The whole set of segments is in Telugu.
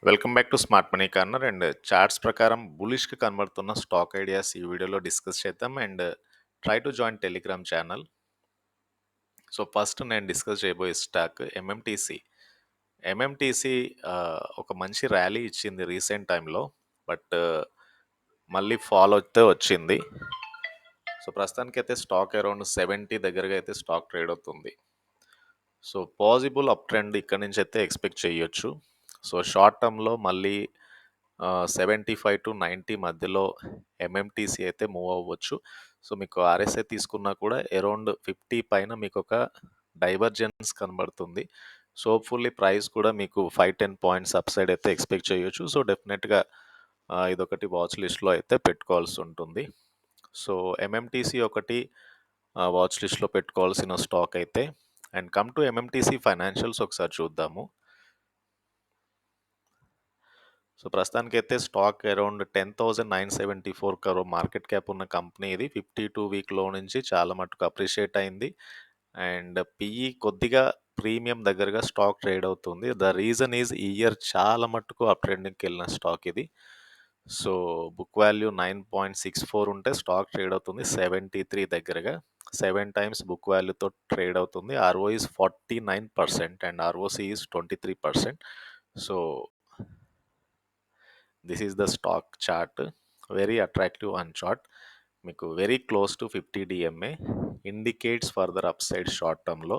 Welcome back to smart money corner and charts ప్రకారం బులిష్‌గా కనబడుతున్న స్టాక్ ఐడియాస్ ఈ వీడియోలో డిస్కస్ చేద్దాం and try to join Telegram channel. So, first నేను డిస్కస్ చేయబోయే స్టాక్ ఎంఎంటీసీ. ఎంఎంటీసీ ఒక మంచి ర్యాలీ ఇచ్చింది రీసెంట్ టైమ్‌లో. బట్ మళ్ళీ ఫాల్ అయితే వచ్చింది. సో, ప్రస్తుతానికైతే స్టాక్ అరౌండ్ 70 దగ్గరగా అయితే స్టాక్ ట్రేడ్ అవుతుంది. సో, పాజిబుల్ అప్ ట్రెండ్ ఇక్కడి నుంచి అయితే ఎక్స్‌పెక్ట్ చేయొచ్చు. సో, షార్ట్ టర్మ్‌లో మళ్ళీ 75-90 మధ్యలో ఎంఎంటీసీ అయితే మూవ్ అవ్వచ్చు. సో, మీకు ఆర్ఎస్ఐ తీసుకున్నా కూడా అరౌండ్ 50 పైన మీకొక డైవర్జెన్స్ కనబడుతుంది. సో, హోప్‌ఫుల్లీ ప్రైస్ కూడా మీకు 5-10 పాయింట్స్ అప్ సైడ్ అయితే ఎక్స్‌పెక్ట్ చేయొచ్చు. సో, డెఫినెట్‌గా ఇదొకటి వాచ్ లిస్ట్‌లో అయితే పెట్టుకోవాల్సి ఉంటుంది. సో, ఎంఎంటీసీ ఒకటి వాచ్ లిస్ట్‌లో పెట్టుకోవాల్సిన స్టాక్ అయితే. And come to MMTC financials ఒకసారి చూద్దాము. సో, ప్రస్తుతానికైతే stock around 10,974 crore market cap ఉన్న కంపెనీ ఇది. 52 వీక్ లో నుంచి చాలా మటుకు అప్రిషియేట్ అయింది. అండ్ పిఈ కొద్దిగా ప్రీమియం దగ్గరగా స్టాక్ ట్రేడ్ అవుతుంది. ద రీజన్ ఈజ్ ఈ ఇయర్ చాలా మటుకు అప్ ట్రెండింగ్‌కి వెళ్ళిన స్టాక్ ఇది. సో, బుక్ వాల్యూ 9.64 ఉంటే స్టాక్ ట్రేడ్ అవుతుంది 73 దగ్గరగా. 7 టైమ్స్ బుక్ వాల్యూతో ట్రేడ్ అవుతుంది. ROE is 49% and ROC is 23%. So, this is the stock chart. Very attractive on chart. మీకు very close to 50 DMA indicates further upside short టర్మ్‌లో.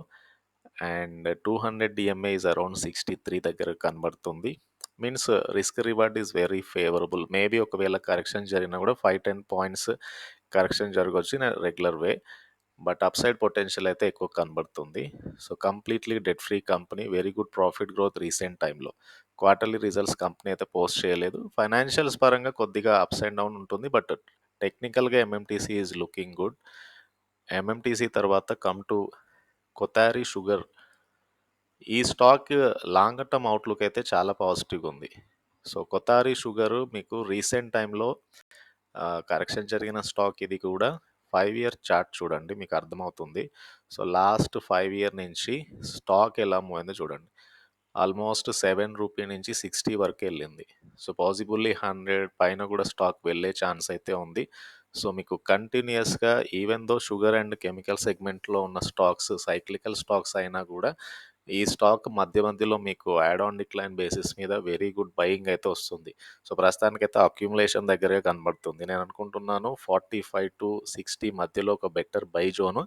అండ్ 200 డిఎంఏ ఈజ్ అరౌండ్ 63 దగ్గర కనబడుతుంది. Means risk reward is very favourable. Maybe ఒకవేళ కరెక్షన్ జరిగినా కూడా 5-10 పాయింట్స్ కరెక్షన్ జరగవచ్చు in regular way. But upside potential అయితే ఎక్కువ కనబడుతుంది. So, completely debt free company. Very good profit growth recent టైంలో. క్వార్టర్లీ రిజల్ట్స్ కంపెనీ అయితే పోస్ట్ చేయలేదు. ఫైనాన్షియల్స్ పరంగా కొద్దిగా అప్స్ అండ్ డౌన్ ఉంటుంది. బట్ టెక్నికల్‌గా MMTC is looking good. MMTC తర్వాత కమ్ టు కొతారి షుగర్. ఈ స్టాక్ లాంగర్ టర్మ్ అవుట్‌లుక్ అయితే చాలా పాజిటివ్‌గా ఉంది. సో, కొతారి షుగరు మీకు రీసెంట్ టైంలో కరెక్షన్ జరిగిన స్టాక్ ఇది కూడా. 5 ఇయర్ చార్ట్ చూడండి మీకు అర్థమవుతుంది. సో, లాస్ట్ 5 ఇయర్ నుంచి స్టాక్ ఎలా మూవ్ అయిందో చూడండి. ఆల్మోస్ట్ 7 రూపీ నుంచి 60 వరకు వెళ్ళింది. సో, పాజిబుల్లీ 100 పైన కూడా స్టాక్ వెళ్ళే ఛాన్స్ అయితే ఉంది. సో, మీకు కంటిన్యూయస్‌గా even though sugar and chemical సెగ్మెంట్‌లో ఉన్న స్టాక్స్ సైక్లికల్ స్టాక్స్ అయినా కూడా ఈ స్టాక్ మధ్య మధ్యలో మీకు యాడ్ ఆన్ డిక్లైన్ బేసిస్ మీద వెరీ గుడ్ బయింగ్ అయితే వస్తుంది. సో, ప్రస్తుతానికైతే అక్యుములేషన్ దగ్గరే కనబడుతుంది. నేను అనుకుంటున్నాను 45-60 మధ్యలో ఒక బెటర్ బై జోన్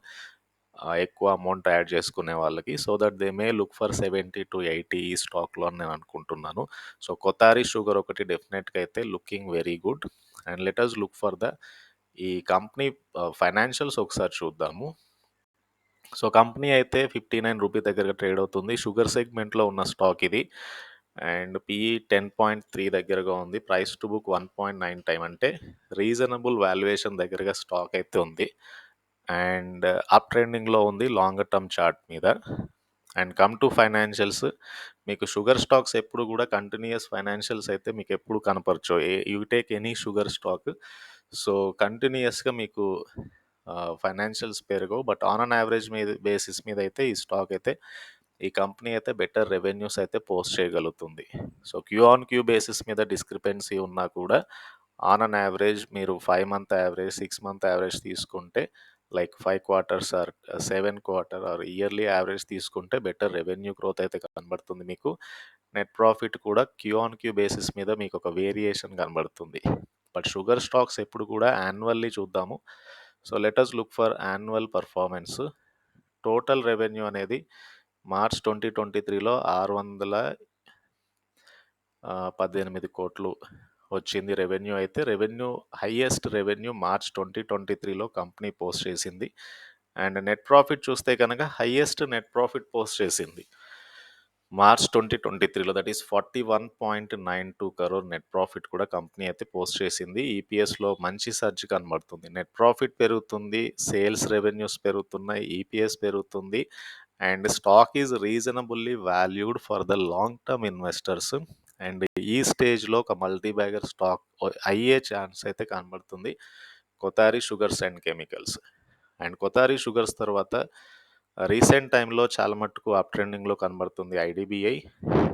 ఎక్కువ అమౌంట్ యాడ్ చేసుకునే వాళ్ళకి. So that they may look for 70-80 ఈ స్టాక్‌లో అని నేను అనుకుంటున్నాను. సో, కొతారి షుగర్ ఒకటి డెఫినెట్‌గా అయితే looking very good. And let us look for ఈ కంపెనీ ఫైనాన్షియల్స్ ఒకసారి చూద్దాము. సో, కంపెనీ అయితే 59 రూపీ దగ్గరగా ట్రేడ్ అవుతుంది. షుగర్ సెగ్మెంట్‌లో ఉన్న స్టాక్ ఇది. అండ్ పీఈ 10.3 దగ్గరగా ఉంది. ప్రైస్ టు బుక్ 1.9 టైమ్ అంటే రీజనబుల్ వాల్యుయేషన్ దగ్గరగా స్టాక్ అయితే ఉంది. అండ్ అప్ ట్రెండింగ్‌లో ఉంది లాంగర్ టర్మ్ చార్ట్ మీద. And come to financials. మీకు షుగర్ స్టాక్స్ ఎప్పుడు కూడా కంటిన్యూయస్ ఫైనాన్షియల్స్ అయితే మీకు ఎప్పుడు కనపరచవు. You take any sugar stock. So, కంటిన్యూయస్‌గా మీకు ఫైనాన్షియల్స్ పెరగవు. బట్ ఆన్ అన్ యావరేజ్ మీద బేసిస్ మీద అయితే ఈ స్టాక్ అయితే ఈ కంపెనీ అయితే బెటర్ రెవెన్యూస్ అయితే పోస్ట్ చేయగలుగుతుంది. So, queue on Q basis మీద డిస్క్రిపెన్సీ ఉన్నా కూడా ఆన్ అన్ యావరేజ్ మీరు 5 మంత్ యావరేజ్, 6 మంత్ యావరేజ్ తీసుకుంటే like 5 quarters or 7 quarter or yearly average తీసుకుంటే బెటర్ రెవెన్యూ గ్రోత్ అయితే కనబడుతుంది మీకు. నెట్ ప్రాఫిట్ కూడా క్యూ ఆన్ క్యూ బేసిస్ మీద మీకు ఒక వేరియేషన్ కనబడుతుంది. బట్ షుగర్ స్టాక్స్ ఎప్పుడు కూడా యాన్యువల్లీ చూద్దాము. So, let us look for annual performance. Total revenue అనేది మార్చ్ 2023లో 618 కోట్లు వచ్చింది రెవెన్యూ అయితే. రెవెన్యూ హైయెస్ట్ రెవెన్యూ మార్చ్ 2023లో కంపెనీ పోస్ట్ చేసింది. అండ్ నెట్ ప్రాఫిట్ చూస్తే కనుక హైయెస్ట్ నెట్ ప్రాఫిట్ పోస్ట్ చేసింది మార్చ్ 2023లో. That is 41.92 crore net profit కూడా కంపెనీ అయితే పోస్ట్ చేసింది. ఈపీఎస్లో మంచి సర్జ్ కనబడుతుంది. నెట్ ప్రాఫిట్ పెరుగుతుంది, సేల్స్ రెవెన్యూస్ పెరుగుతున్నాయి, ఈపీఎస్ పెరుగుతుంది. And stock is reasonably valued for the long term investors. And ఈ స్టేజ్లో ఒక మల్టీ బ్యాగర్ స్టాక్ అయ్యే ఛాన్స్ అయితే కనబడుతుంది Kothari sugars and chemicals. And Kothari sugars తర్వాత రీసెంట్ టైమ్‌లో చాలా మట్టుకు అప్ ట్రెండింగ్‌లో కనబడుతుంది IDBI.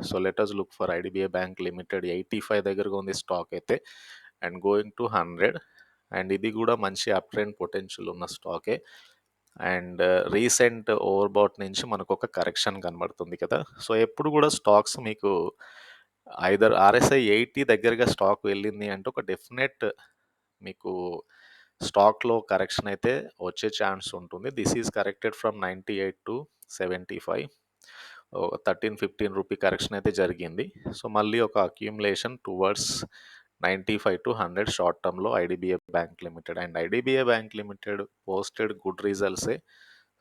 So, let us look for IDBI bank limited 85 దగ్గరగా ఉంది స్టాక్ అయితే అండ్ గోయింగ్ టు 100 అండ్ ఇది గూడా మంచి అప్ ట్రెండ్ పొటెన్షియల్ ఉన్న స్టాకే. అండ్ రీసెంట్ ఓవర్‌బౌట్ నుంచి మనకొక కరెక్షన్ కనబడుతుంది కదా! సో, ఎప్పుడు గూడా స్టాక్స్ మీకు ఐదర్ ఆర్ఎస్ఐ 80 దగ్గరగా స్టాక్ వెళ్ళింది అంటే ఒక డెఫినెట్ మీకు స్టాక్‌లో కరెక్షన్ అయితే వచ్చే ఛాన్స్ ఉంటుంది. This is corrected from 98 to 75 13, 15 rupee correction అయితే జరిగింది. సో, మళ్ళీ ఒక అక్యుములేషన్ టువర్డ్స్ 95-100 షార్ట్ టర్మ్‌లో IDBI bank limited and IDBI bank limited posted good రిజల్ట్సే.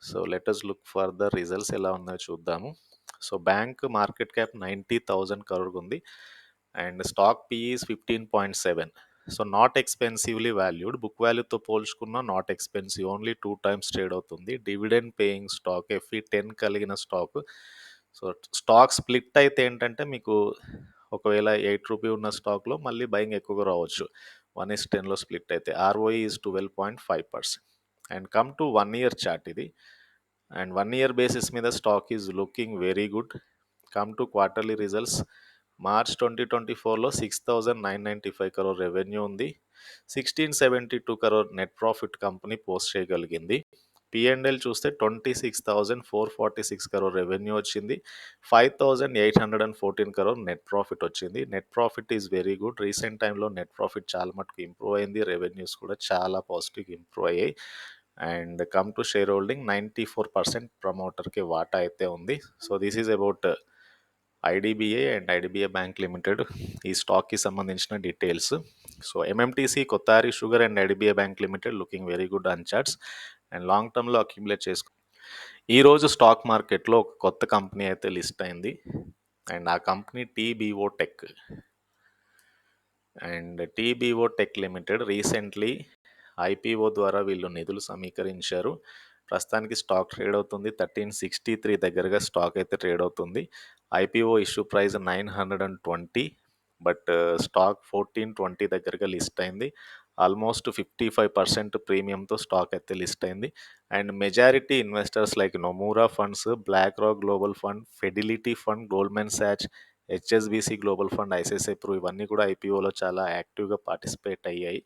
So, let us look for the results ఎలా ఉన్నాయో చూద్దాము. సో, బ్యాంక్ మార్కెట్ క్యాప్ 90,000 కరోర్‌గుంది and stock PE is 15.7. So, not expensively valued. Book వాల్యూతో పోల్చుకున్న not expensive. Only 2 times trade అవుతుంది. డివిడెండ్ పేయింగ్ స్టాక్ ఎఫ్ఈ 10 కలిగిన స్టాక్. సో, స్టాక్ స్ప్లిట్ అయితే ఏంటంటే మీకు ఒకవేళ 8 రూపీ ఉన్న స్టాక్‌లో మళ్ళీ బయింగ్ ఎక్కువగా రావచ్చు. 1:10లో స్ప్లిట్ అయితే. ROE is 12.5%. And come to 1 year chart ఇది. అండ్ 1 ఇయర్ బేసిస్ మీద stock is looking very good. Come to quarterly results. March 2024లో 6,995 crore రెవెన్యూ ఉంది. 1,672 crore net profit company post చేయగలిగింది. పిఎండ్ఎల్ చూస్తే 26,446 crore రెవెన్యూ వచ్చింది. 5,814 crore నెట్ ప్రాఫిట్ వచ్చింది. Net profit is very good. Recent టైంలో నెట్ ప్రాఫిట్ చాలా మటుకు ఇంప్రూవ్ అయింది. రెవెన్యూస్ కూడా చాలా పాజిటివ్గా ఇంప్రూవ్ అయ్యాయి. And come to shareholding 94% ప్రమోటర్కి వాటా అయితే ఉంది. So, this is about IDBI and IDBI bank limited ఈ స్టాక్కి సంబంధించిన details. So, MMTC, Kothari sugar and IDBI bank limited looking very good on charts and long టర్మ్లో అక్యుములేట్ చేసుకో. ఈరోజు స్టాక్ మార్కెట్లో ఒక కొత్త కంపెనీ అయితే లిస్ట్ అయింది అండ్ ఆ కంపెనీ TBO tech. And TBO tech limited recently IPO ద్వారా వీళ్ళు నిధులు సమీకరించారు. ప్రస్తుతానికి స్టాక్ ట్రేడ్ అవుతుంది 1363 దగ్గరగా స్టాక్ అయితే ట్రేడ్ అవుతుంది. IPO issue price 920 but stock 1420 దగ్గరగా లిస్ట్ అయింది. ఆల్మోస్ట్ 55% ప్రీమియంతో స్టాక్ అయితే లిస్ట్ అయింది. And majority investors like Nomura funds, BlackRock global fund, Fidelity fund, Goldman Sachs, HSBC global fund, ICICI Pru ఇవన్నీ కూడా ఐపీఓలో చాలా యాక్టివ్గా పార్టిసిపేట్ అయ్యాయి.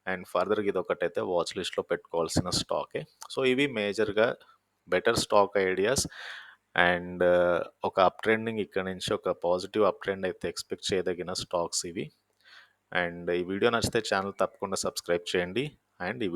అండ్ ఫర్దర్గా ఇది ఒకటైతే వాచ్ లిస్ట్లో పెట్టుకోవాల్సిన స్టాకే. సో, ఇవి మేజర్గా బెటర్ స్టాక్ ఐడియాస్ అండ్ ఒక అప్ ట్రెండింగ్ ఇక్కడ నుంచి ఒక పాజిటివ్ అప్ ట్రెండ్ అయితే ఎక్స్పెక్ట్ చేయదగిన స్టాక్స్ ఇవి. అండ్ ఈ వీడియో నచ్చితే ఛానల్ తప్పకుండా సబ్స్క్రైబ్ చేయండి అండ్ ఈ